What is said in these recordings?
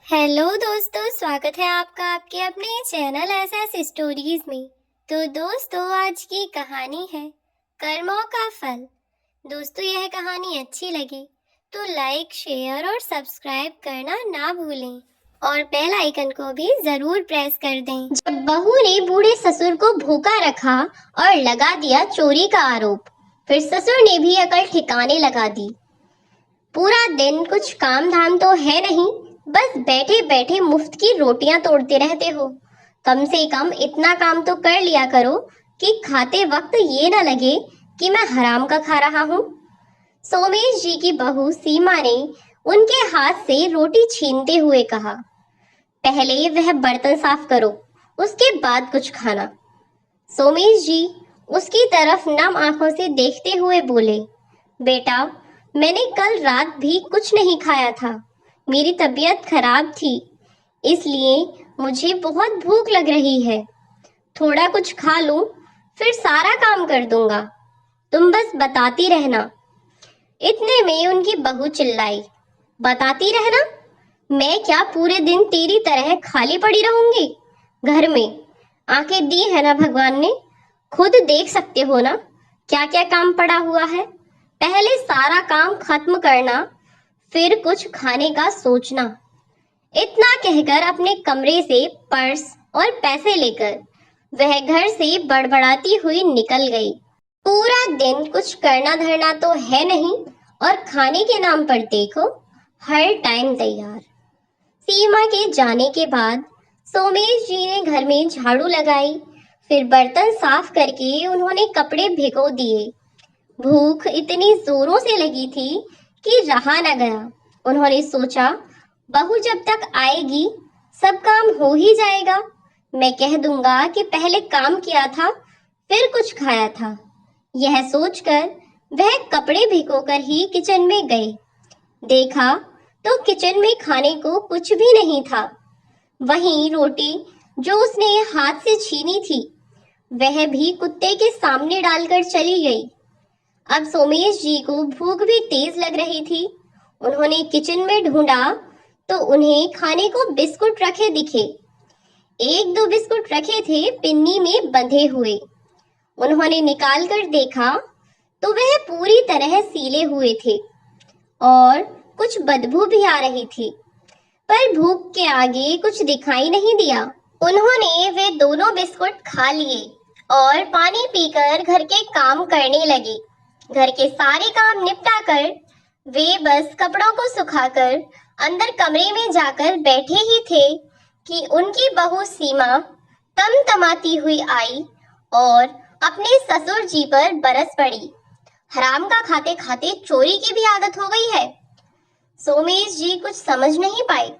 Hello दोस्तों, स्वागत है आपका आपके अपने चैनल एसएस स्टोरीज में। तो दोस्तों, आज की कहानी है कर्मों का फल। दोस्तों, यह कहानी अच्छी लगे तो लाइक, शेयर और सब्सक्राइब करना ना भूलें और बेल आइकन को भी जरूर प्रेस कर दें। जब बहू ने बूढ़े ससुर को भूखा रखा और लगा दिया चोरी का आरोप, फिर ससुर ने भी अकल ठिकाने लगा दी। पूरा दिन कुछ काम धाम तो है नहीं, बस बैठे बैठे मुफ्त की रोटियां तोड़ते रहते हो। कम से कम इतना काम तो कर लिया करो कि खाते वक्त ये ना लगे कि मैं हराम का खा रहा हूँ। सोमेश जी की बहू सीमा ने उनके हाथ से रोटी छीनते हुए कहा, पहले वह बर्तन साफ करो, उसके बाद कुछ खाना। सोमेश जी उसकी तरफ नम आंखों से देखते हुए बोले, बेटा, मैंने कल रात भी कुछ नहीं खाया था। मेरी तबीयत खराब थी, इसलिए मुझे बहुत भूख लग रही है। थोड़ा कुछ खा लूं, फिर सारा काम कर दूंगा। तुम बस बताती रहना। इतने में उनकी बहू चिल्लाई, बताती रहना? मैं क्या पूरे दिन तेरी तरह खाली पड़ी रहूंगी? घर में आंखें दी है ना भगवान ने, खुद देख सकते हो ना क्या क्या काम पड़ा हुआ है। पहले सारा काम खत्म करना, फिर कुछ खाने का सोचना। इतना कहकर अपने कमरे से पर्स और पैसे लेकर वह घर से बड़बड़ाती हुई निकल गई। पूरा दिन कुछ करना धरना तो है नहीं और खाने के नाम पर देखो हर टाइम तैयार। सीमा के जाने के बाद सोमेश जी ने घर में झाड़ू लगाई, फिर बर्तन साफ करके उन्होंने कपड़े भिगो दिए। भूख इतनी जोरों से लगी थी कि रहा न गया। उन्होंने सोचा, बहू जब तक आएगी सब काम हो ही जाएगा। मैं कह दूंगा कि पहले काम किया था, फिर कुछ खाया था। यह सोचकर वह कपड़े भिगोकर ही किचन में गए। देखा तो किचन में खाने को कुछ भी नहीं था। वहीं रोटी जो उसने हाथ से छीनी थी, वह भी कुत्ते के सामने डालकर चली गई। अब सोमेश जी को भूख भी तेज लग रही थी। उन्होंने किचन में ढूंढा तो उन्हें खाने को बिस्कुट रखे दिखे। एक दो बिस्कुट रखे थे पिन्नी में बंधे हुए। उन्होंने निकाल कर देखा तो वह पूरी तरह सीले हुए थे और कुछ बदबू भी आ रही थी, पर भूख के आगे कुछ दिखाई नहीं दिया। उन्होंने वे दोनों बिस्कुट खा लिए और पानी पीकर घर के काम करने लगे। घर के सारे काम निपटाकर वे बस कपड़ों को सुखाकर अंदर कमरे में जाकर बैठे ही थे कि उनकी बहू सीमा तमतमाती हुई आई और अपने ससुर जी पर बरस पड़ी। हराम का खाते खाते चोरी की भी आदत हो गई है। सोमेश जी कुछ समझ नहीं पाए।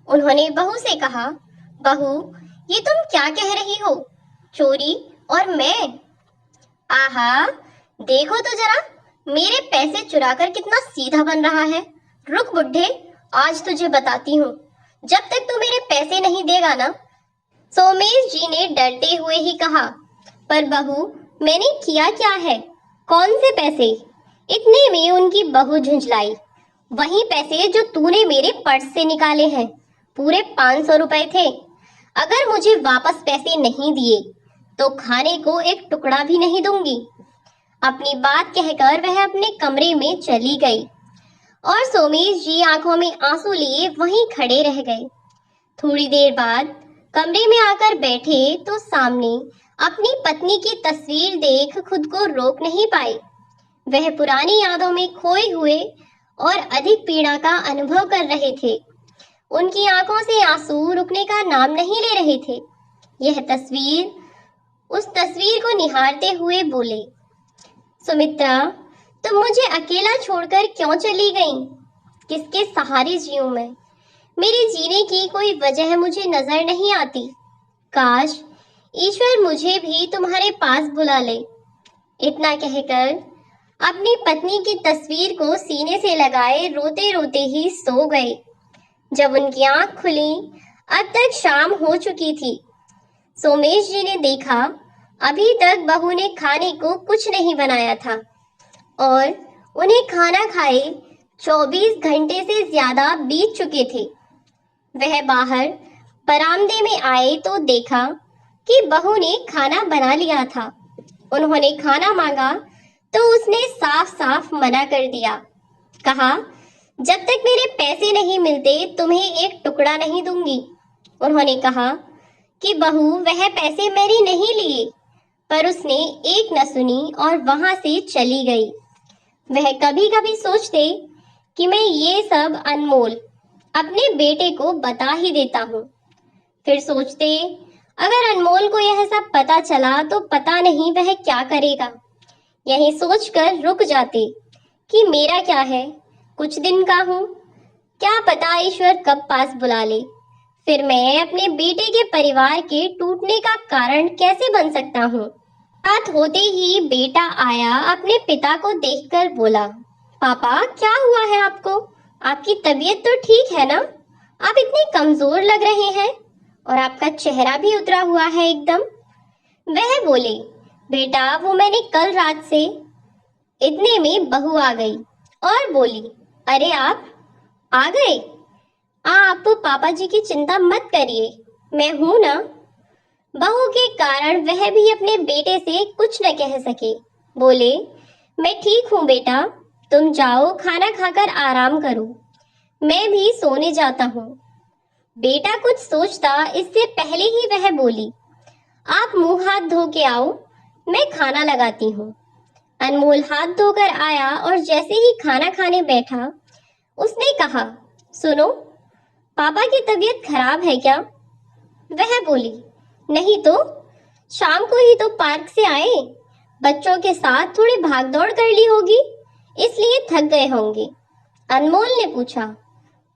उन्होंने बहू से कहा, बहू, ये तुम क्या कह रही हो? चोरी और मैं? आहा, देखो तो जरा, मेरे पैसे चुराकर कितना सीधा बन रहा है। रुक बुड्ढे, आज तुझे बताती हूँ। जब तक तू मेरे पैसे नहीं देगा ना। सोमेश जी ने डरते हुए ही कहा, पर बहू, मैंने किया क्या है? कौन से पैसे? इतने में उनकी बहू झुंझलाई, वही पैसे जो तूने मेरे पर्स से निकाले हैं। पूरे 500 रुपए थे। अगर मुझे वापस पैसे नहीं दिए तो खाने को एक टुकड़ा भी नहीं दूंगी। अपनी बात कहकर वह अपने कमरे में चली गई और सोमेश जी आंखों में आंसू लिए वहीं खड़े रह गए। थोड़ी देर बाद कमरे में आकर बैठे तो सामने अपनी पत्नी की तस्वीर देख खुद को रोक नहीं पाए। वह पुरानी यादों में खोए हुए और अधिक पीड़ा का अनुभव कर रहे थे। उनकी आंखों से आंसू रुकने का नाम नहीं ले रहे थे। यह तस्वीर उस तस्वीर को निहारते हुए बोले, सुमित्रा, तुम मुझे अकेला छोड़कर क्यों चली गई? किसके सहारे जीऊं मैं? मेरे जीने की कोई वजह मुझे नजर नहीं आती। काश ईश्वर मुझे भी तुम्हारे पास बुला ले। इतना कहकर अपनी पत्नी की तस्वीर को सीने से लगाए रोते रोते ही सो गए। जब उनकी आंख खुली, अब तक शाम हो चुकी थी। सोमेश जी ने देखा, अभी तक बहू ने खाने को कुछ नहीं बनाया था और उन्हें खाना खाए 24 घंटे से ज्यादा बीत चुके थे। वह बाहर बरामदे में आए तो देखा कि बहू ने खाना बना लिया था। उन्होंने खाना मांगा तो उसने साफ साफ मना कर दिया। कहा, जब तक मेरे पैसे नहीं मिलते तुम्हें एक टुकड़ा नहीं दूंगी। उन्होंने कहा कि बहू वह पैसे मैंने नहीं लिए, पर उसने एक न सुनी और वहां से चली गई। वह कभी कभी सोचते कि मैं ये सब अनमोल अपने बेटे को बता ही देता हूँ। फिर सोचते, अगर अनमोल को यह सब पता चला तो पता नहीं वह क्या करेगा। यही सोचकर रुक जाते कि मेरा क्या है, कुछ दिन का हूँ, क्या पता ईश्वर कब पास बुला ले। फिर मैं अपने बेटे के परिवार के टूटने का कारण कैसे बन सकता हूँ। रात होते ही बेटा आया, अपने पिता को देखकर बोला, पापा क्या हुआ है आपको? आपकी तबीयत तो ठीक है ना? आप इतने कमजोर लग रहे हैं और आपका चेहरा भी उतरा हुआ है एकदम। वह बोले, बेटा वो मैंने कल रात से। इतने में बहू आ गई और बोली, अरे आप आ गए? आप पापा जी की चिंता मत करिए, मैं हूं ना। बहू के कारण वह भी अपने बेटे से कुछ न कह सके। बोले, मैं ठीक हूं बेटा, तुम जाओ खाना खाकर आराम करो, मैं भी सोने जाता हूँ। बेटा कुछ सोचता इससे पहले ही वह बोली, आप मुंह हाथ धो के आओ, मैं खाना लगाती हूँ। अनमोल हाथ धोकर आया और जैसे ही खाना खाने बैठा उसने कहा, सुनो, पापा की तबीयत खराब है क्या? वह बोली, नहीं तो, शाम को ही तो पार्क से आए, बच्चों के साथ थोड़ी भागदौड़ कर ली होगी, इसलिए थक गए होंगे। अनमोल ने पूछा,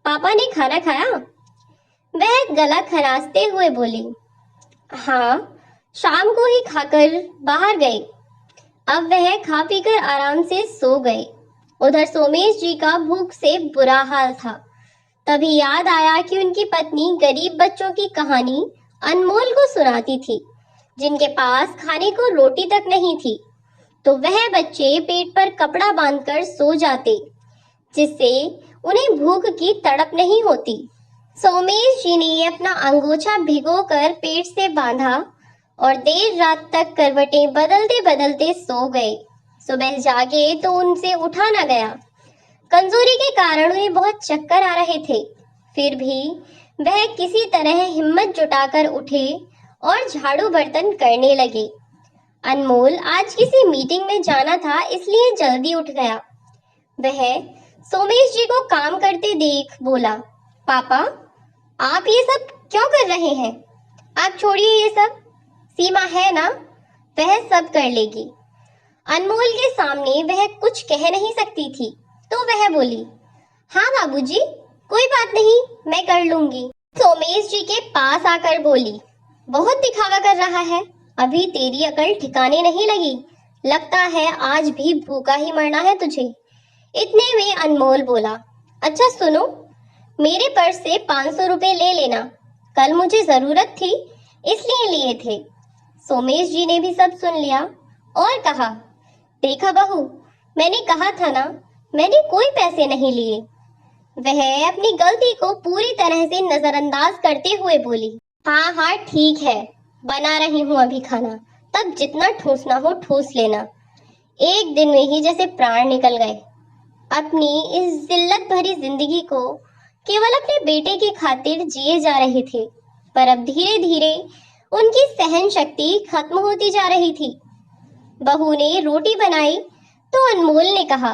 पापा ने खाना खाया? वह गला खराशते हुए बोली, हाँ, शाम को ही खाकर बाहर गए। अब वह खा पीकर आराम से सो गए। उधर सोमेश जी का भूख से बुरा हाल था। तभी याद आया कि उनकी पत्नी गरीब बच्चों की कहानी अनमोल को सुनाती थी, जिनके पास खाने को रोटी तक नहीं थी। तो वह बच्चे पेट पर कपड़ा बांधकर सो जाते, जिससे उन्हें भूख की तड़प नहीं होती। सोमेश जी ने अपना अंगोछा भिगोकर पेट से बांधा और देर रात तक करवटें बदलते बदलते सो गए। सुबह जागे तो उनसे उठा न गया। कमजोरी के कारण उन्हें बहुत चक्कर आ रहे थे। फिर भी वह किसी तरह हिम्मत जुटाकर उठे और झाड़ू बर्तन करने लगे। अनमोल आज किसी मीटिंग में जाना था, इसलिए जल्दी उठ गया। वह सोमेश जी को काम करते देख बोला, पापा आप ये सब क्यों कर रहे हैं? आप छोड़िए ये सब, सीमा है ना, वह सब कर लेगी। अनमोल के सामने वह कुछ कह नहीं सकती थी, तो वह बोली, हाँ बाबूजी, कोई बात नहीं, मैं कर लूंगी। सोमेश जी के पास आकर बोली, बहुत दिखावा कर रहा है, अभी तेरी अकल ठिकाने नहीं लगी, लगता है आज भी भूखा ही मरना है तुझे। इतने में अनमोल बोला, अच्छा सुनो, मेरे पर्स से 500 रुपए ले लेना, कल मुझे जरूरत थी इसलिए लिए थे। सोमेश जी ने भी सब सुन लिया और कहा, देखा बहू, मैंने कहा था ना, मैंने कोई पैसे नहीं लिए। वह अपनी गलती को पूरी तरह से नजरअंदाज करते हुए बोली, हाँ हाँ ठीक है, बना रही हूँ अभी खाना, तब जितना ठूसना हो ठूस लेना। एक दिन में ही जैसे प्राण निकल गए। अपनी इस जिल्लत भरी जिंदगी को केवल अपने बेटे की खातिर जिए जा रहे थे, पर अब धीरे धीरे उनकी सहन शक्ति खत्म होती जा रही थी। बहू ने रोटी बनाई तो अनमोल ने कहा,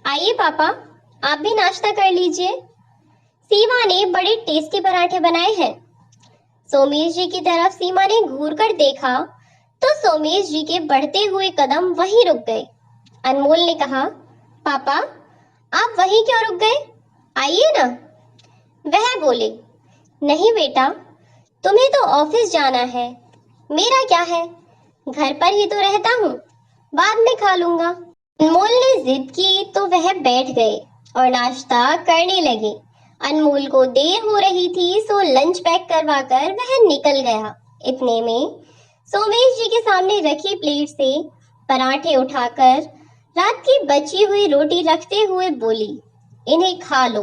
आइए पापा, आप भी नाश्ता कर लीजिए। सीमा ने बड़े टेस्टी पराठे बनाए हैं। सोमेश जी की तरफ सीमा ने घूर कर देखा तो सोमेश जी के बढ़ते हुए कदम वहीं रुक गए। अनमोल ने कहा, पापा आप वहीं क्यों रुक गए, आइए ना। वह बोले, नहीं बेटा, तुम्हें तो ऑफिस जाना है, मेरा क्या है, घर पर ही तो रहता हूँ, बाद में खा लूंगा। अनमोल ने जिद की तो वह बैठ गए और नाश्ता करने लगे। अनमोल को देर हो रही थी, सो लंच पैक करवाकर वह निकल गया। इतने में सोमेश जी के सामने रखी प्लेट से पराठे उठाकर रात की बची हुई रोटी रखते हुए बोली, इन्हें खा लो,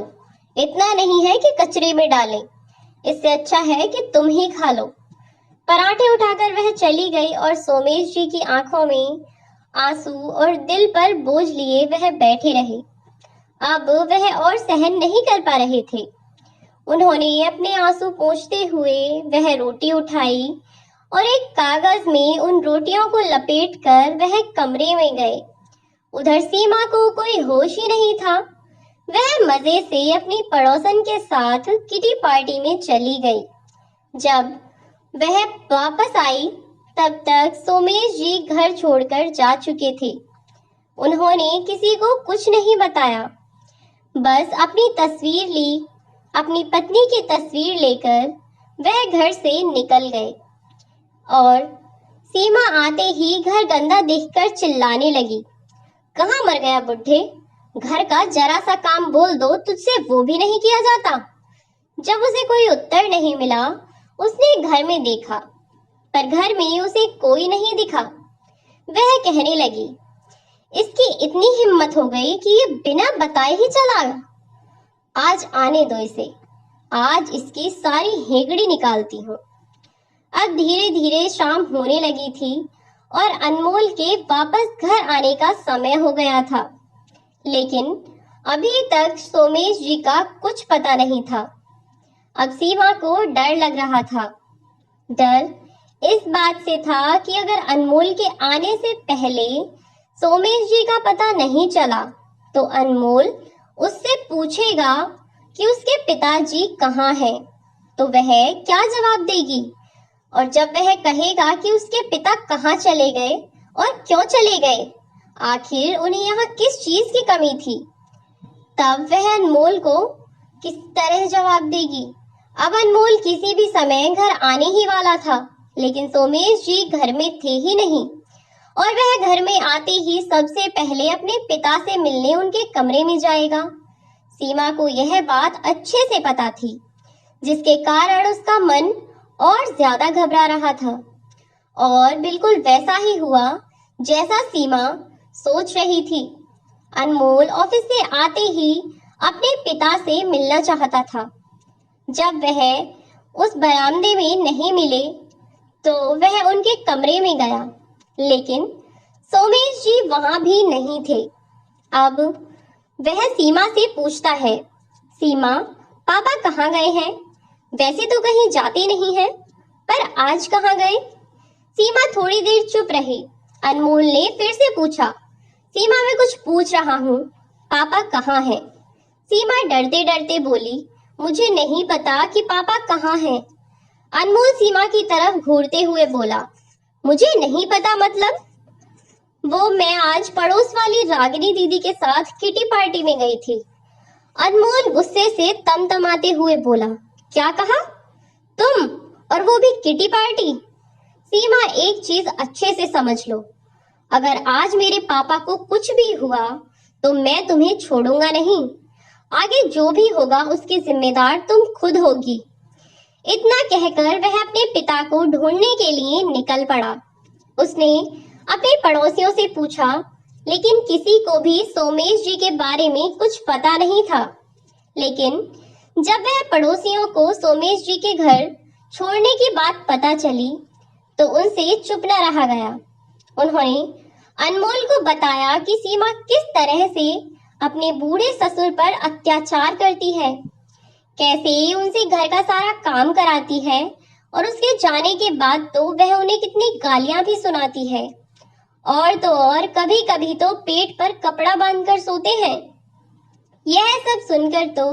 इतना नहीं है कि कचरे में डालें, इससे अच्छा है कि तुम ही खा लो। पराठे उठाकर वह चली गई और सोमेश जी की आंखों में आंसू और दिल पर बोझ लिए वह बैठे रहे। अब वह और सहन नहीं कर पा रहे थे। उन्होंने अपने आंसू पोंछते हुए वह रोटी उठाई और एक कागज में उन रोटियों को लपेटकर वह कमरे में गए। उधर सीमा को कोई होश ही नहीं था। वह मजे से अपनी पड़ोसन के साथ किटी पार्टी में चली गई। जब वह वापस आई तब तक सोमेश जी घर छोड़कर जा चुके थे। उन्होंने किसी को कुछ नहीं बताया, बस अपनी तस्वीर ली। अपनी पत्नी की तस्वीर लेकर वह घर से निकल गए और सीमा आते ही घर गंदा देखकर चिल्लाने लगी, कहाँ मर गया बुढ़े, घर का जरा सा काम बोल दो तुझसे वो भी नहीं किया जाता। जब उसे कोई उत्तर नहीं मिला, उसने घर में देखा, पर घर में उसे कोई नहीं दिखा। वह कहने लगी, इसकी इतनी हिम्मत हो गई कि ये बिना बताए ही चला। आज आने दो इसे, आज इसकी सारी हेगड़ी निकालती हूँ। अब धीरे धीरे शाम होने लगी थी और अनमोल के वापस घर आने का समय हो गया था, लेकिन अभी तक सोमेश जी का कुछ पता नहीं था। अब सीमा को डर लग रहा था। डर इस बात से था कि अगर अनमोल के आने से पहले सोमेश जी का पता नहीं चला तो अनमोल उससे पूछेगा कि उसके पिताजी कहाँ हैं, तो वह क्या जवाब देगी। और जब वह कहेगा कि उसके पिता कहाँ चले गए और क्यों चले गए, आखिर उन्हें यहाँ किस चीज की कमी थी, तब वह अनमोल को किस तरह जवाब देगी। अब अनमोल किसी भी समय घर आने ही वाला था, लेकिन सोमेश जी घर में थे ही नहीं और वह घर में आते ही सबसे पहले अपने पिता से मिलने उनके कमरे में जाएगा। सीमा को यह बात अच्छे से पता थी, जिसके कारण उसका मन और ज्यादा घबरा रहा था। और बिल्कुल वैसा ही हुआ जैसा सीमा सोच रही थी। अनमोल ऑफिस से आते ही अपने पिता से मिलना चाहता था। जब वह उस बरामदे में नहीं मिले तो वह उनके कमरे में गया, लेकिन सोमेश जी वहां भी नहीं थे। अब वह सीमा से पूछता है, सीमा, पापा कहाँ गए हैं? वैसे तो कहीं जाते नहीं हैं, पर आज कहाँ गए? सीमा थोड़ी देर चुप रही। अनमोल ने फिर से पूछा, सीमा, मैं कुछ पूछ रहा हूँ, पापा कहाँ हैं? सीमा डरते डरते बोली, मुझे नहीं पता कि पापा कहाँ हैं। अनमोल सीमा की तरफ घूरते हुए बोला, मुझे नहीं पता मतलब? वो मैं आज पड़ोस वाली रागिनी दीदी के साथ किटी पार्टी में गई थी। अनमोल गुस्से से तमतमाते हुए बोला, क्या कहा? तुम, और वो भी किटी पार्टी? सीमा, एक चीज अच्छे से समझ लो, अगर आज मेरे पापा को कुछ भी हुआ तो मैं तुम्हें छोड़ूंगा नहीं। आगे जो भी होगा उसकी जिम्मेदार तुम खुद होगी। इतना कहकर वह अपने पिता को ढूंढने के लिए निकल पड़ा। उसने अपने पड़ोसियों से पूछा, लेकिन किसी को भी सोमेश जी के बारे में कुछ पता नहीं था। लेकिन जब वह पड़ोसियों को सोमेश जी के घर छोड़ने की बात पता चली तो उनसे चुप न रहा गया। उन्होंने अनमोल को बताया कि सीमा किस तरह से अपने बूढ़े ससुर पर अत्याचार करती है, कैसे उनसे घर का सारा काम कराती है और उसके जाने के बाद तो वह उन्हें कितनी गालियां भी सुनाती है, और तो और कभी कभी तो पेट पर कपड़ा बांधकर सोते हैं। यह सब सुनकर तो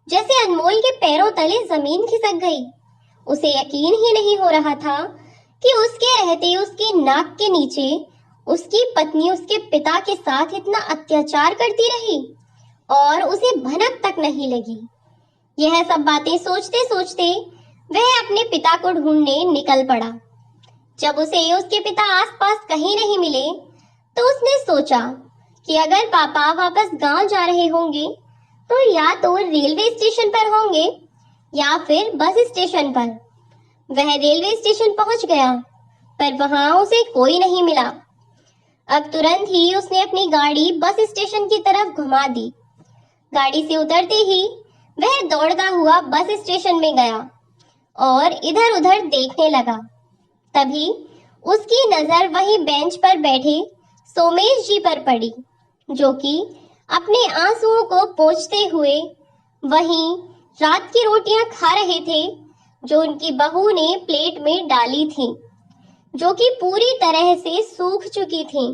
जैसे अनमोल के पैरों तले जमीन खिसक गई। उसे यकीन ही नहीं हो रहा था कि उसके रहते उसके नाक के नीचे उसकी पत्नी उसके पिता के साथ इतना अत्याचार करती रही और उसे भनक तक नहीं लगी। यह सब बातें सोचते सोचते वह अपने पिता को ढूंढने निकल पड़ा। जब उसे उसके पिता आसपास कहीं नहीं मिले तो उसने सोचा कि अगर पापा वापस गांव जा रहे होंगे तो या तो रेलवे स्टेशन पर होंगे या फिर बस स्टेशन पर। वह रेलवे स्टेशन पहुंच गया, पर वहां उसे कोई नहीं मिला। अब तुरंत ही उसने अपनी गाड़ी बस स्टेशन की तरफ घुमा दी। गाड़ी से उतरते ही वह दौड़ता हुआ बस स्टेशन में गया और इधर उधर देखने लगा। तभी उसकी नजर वही बेंच पर बैठे सोमेश जी पर पड़ी, जो कि अपने आंसुओं को पोंछते हुए वहीं रात की रोटियां खा रहे थे जो उनकी बहू ने प्लेट में डाली थी, जो कि पूरी तरह से सूख चुकी थी।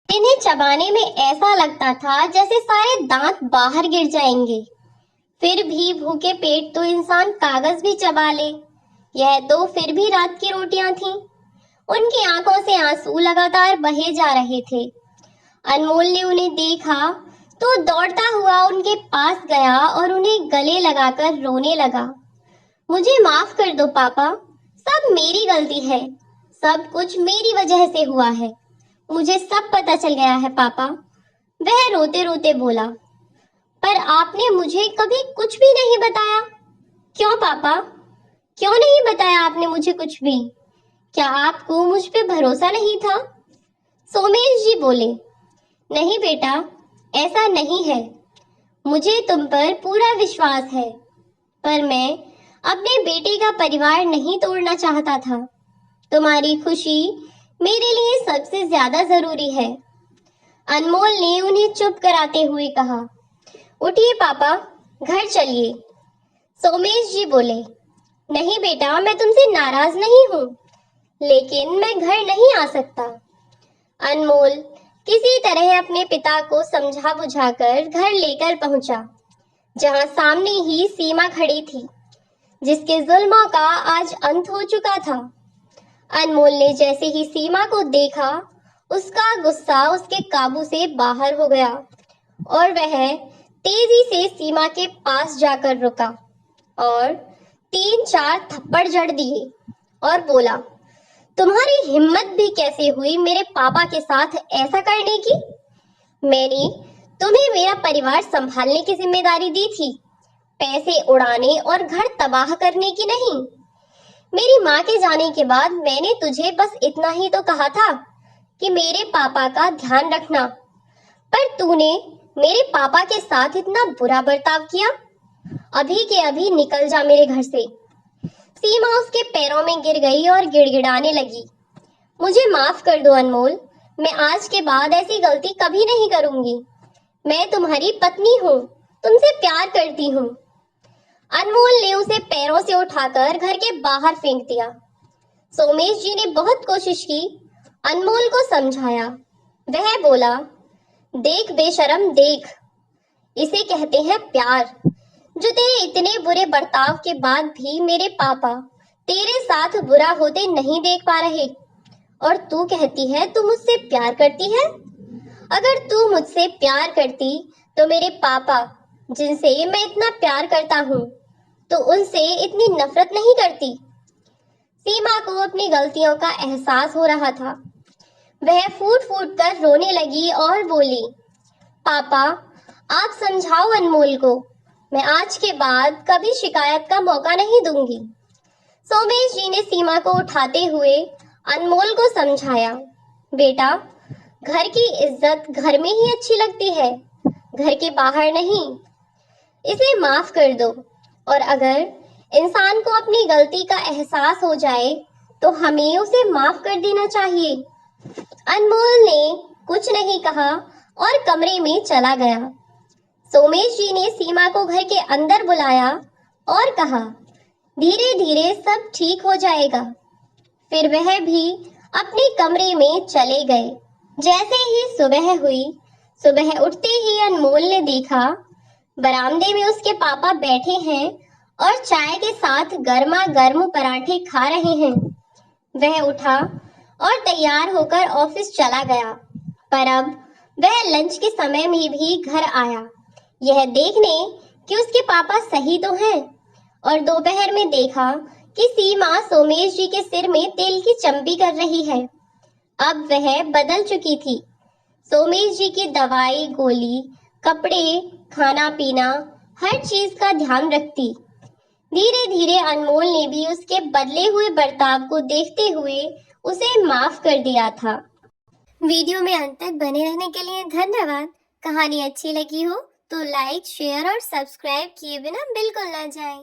इन्हें चबाने में ऐसा लगता था जैसे सारे दांत बाहर गिर जाएंगे। फिर भी भूखे पेट तो इंसान कागज भी चबा ले। यह तो फिर भी रात की रोटियां थीं। उनकी आंखों से आंसू लगातार बहे जा रहे थे। अनमोल ने उन्हें देखा तो दौड़ता हुआ उनके पास गया और उन्हें गले लगाकर रोने लगा। मुझे माफ कर दो पापा, सब मेरी गलती है। सब कुछ मेरी वजह से हुआ है। मुझे सब पता चल गया है पापा, वह रोते रोते बोला। पर आपने मुझे कभी कुछ भी नहीं बताया। क्यों पापा, क्यों नहीं बताया आपने मुझे कुछ भी? क्या आपको मुझ पे भरोसा नहीं था? सोमेश जी बोले, नहीं बेटा, ऐसा नहीं है। मुझे तुम पर पूरा विश्वास है, पर मैं अपने बेटे का परिवार नहीं तोड़ना चाहता था। तुम्हारी खुशी मेरे लिए सबसे ज्यादा जरूरी है। अनमोल ने उन्हें चुप कराते हुए कहा। उठिए पापा, घर चलिए। सोमेश जी बोले, नहीं बेटा, मैं तुमसे नाराज नहीं हूँ, लेकिन मैं घर नहीं आ सकता। अनमोल किसी तरह अपने पिता को समझा बुझाकर घर लेकर पहुंचा, जहां सामने ही सीमा खड़ी थी, जिसके जुल्मों का आज अंत हो चुका था। अनमोल ने जैसे ही सीमा को देखा, उसका गुस्सा उसके काबू से बाहर हो गया और वह तेजी से सीमा के पास जाकर रुका और 3-4 थप्पड़ जड़ दिए और बोला, तुम्हारी हिम्मत भी कैसे हुई मेरे पापा के साथ ऐसा करने की? मैंने तुम्हें मेरा परिवार संभालने की जिम्मेदारी दी थी, पैसे उड़ाने और घर तबाह करने की नहीं। मेरी माँ के जाने के बाद मैंने तुझे बस इतना ही तो कहा था कि मेरे पापा का ध्यान रखना, पर तूने मेरे पापा के साथ इतना बुरा बर्ताव किया। अभी के अभी निकल जा मेरे घर से। सीमा उसके पैरों में गिर गई और गिड़गिड़ाने लगी। मुझे माफ कर दो अनमोल, मैं आज के बाद ऐसी गलती कभी नहीं करूंगी। मैं तुम्हारी पत्नी हूँ, तुमसे प्यार करती हूँ। अनमोल ने उसे पैरों से उठाकर घर के बाहर फेंक दिया। सोमेश जी ने बहुत कोशिश की, अनमोल को समझाया। वह बोला, देख बेशरम देख, इसे कहते हैं प्यार। जो तेरे इतने बुरे बर्ताव के बाद भी मेरे पापा तेरे साथ बुरा होते नहीं देख पा रहे, और तू कहती है तू मुझसे प्यार करती है। अगर तू मुझसे प्यार करती तो मेरे पापा, जिनसे मैं इतना प्यार करता हूँ, तो उनसे इतनी नफरत नहीं करती। सीमा को अपनी गलतियों का एहसास हो रहा था। वह फूट फूट कर रोने लगी और बोली, पापा, आप समझाओ अनमोल को। मैं आज के बाद कभी शिकायत का मौका नहीं दूंगी। सोमेश जी ने सीमा को उठाते हुए अनमोल को समझाया, बेटा, घर की इज्जत घर में ही अच्छी लगती है, घर के बाहर नहीं। इसे माफ कर दो, और अगर इंसान को अपनी गलती का एहसास हो जाए तो हमें उसे माफ कर देना चाहिए। अनमोल ने कुछ नहीं कहा और कमरे में चला गया। सोमेश जी ने सीमा को घर के अंदर बुलाया और कहा, धीरे धीरे सब ठीक हो जाएगा। फिर वह भी अपने कमरे में चले गए। जैसे ही सुबह हुई, सुबह उठते ही अनमोल ने देखा बरामदे में उसके पापा बैठे हैं और चाय के साथ गर्मा गर्म पराठे खा रहे हैं। वह उठा और तैयार होकर ऑफिस चला गया, पर अब वह लंच के समय में भी घर आया, यह देखने कि उसके पापा सही तो हैं, और दोपहर में देखा कि सीमा सोमेश जी के सिर में तेल की चंपी कर रही है। अब वह बदल चुकी थी। सोमेश जी की दवाई गोली, कपड़े, खाना पीना, हर चीज का ध्यान रखती। धीरे धीरे अनमोल ने भी उसके बदले हुए बर्ताव को देखते हुए उसे माफ कर दिया था। वीडियो में अंत तक बने रहने के लिए धन्यवाद। कहानी अच्छी लगी हो तो लाइक, शेयर और सब्सक्राइब किए बिना बिल्कुल ना जाएं।